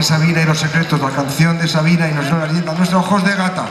Sabina y los secretos, la canción de Sabina y nuestros ojos de gata.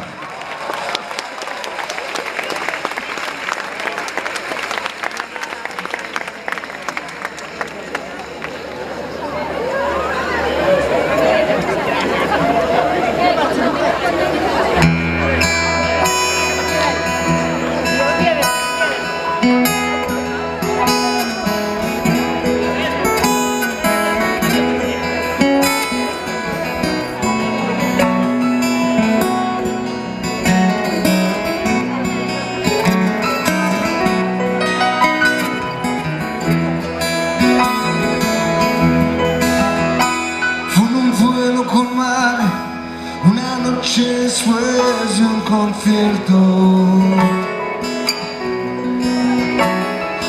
Una noche después de un concierto,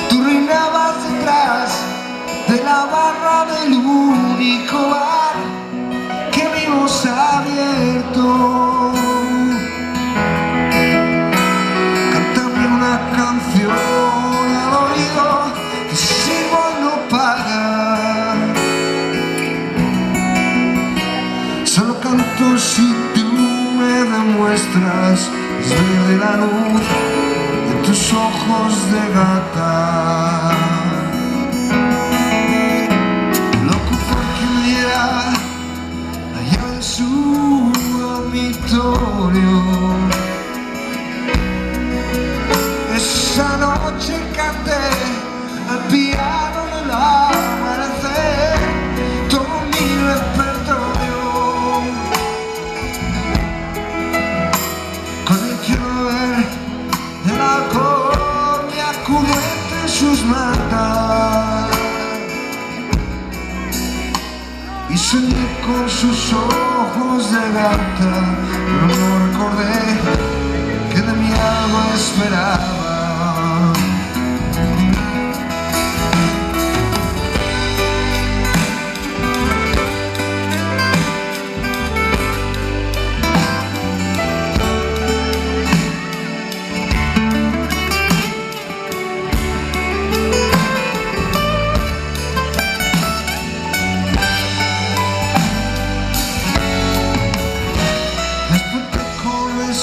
tú reinabas detrás de la barra del único bar que vimos abierto. Cántame una canción al oído, que sirvo y no paga. Solo canto si tú me demuestras es verde la luz de tus ojos de gata. Loco por que me diera allá en su dormitorio. Esa noche canté al piano en el amanecer todo mi repertorio. Con el llover del alcohol me acudo entre sus mantas y soñé con sus ojos de gata, pero no recordé que de mi alma esperaba.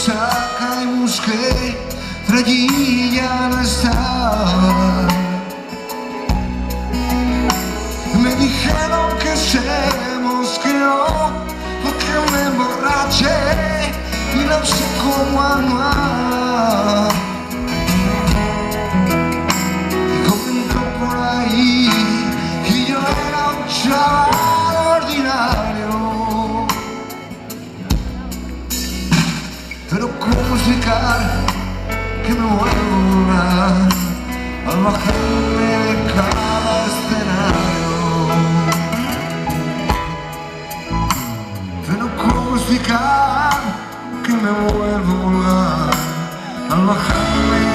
Saca y busqué, pero allí ya no estaba. Me dijeron que se mosqueó porque me emborraché y no sé cómo actuar. Y comentó por ahí que yo era un chaval ordinario. Pero cómo explicar que me vuelvo al bajarme de cada escenario. Pero cómo explicar que me vuelvo al bajarme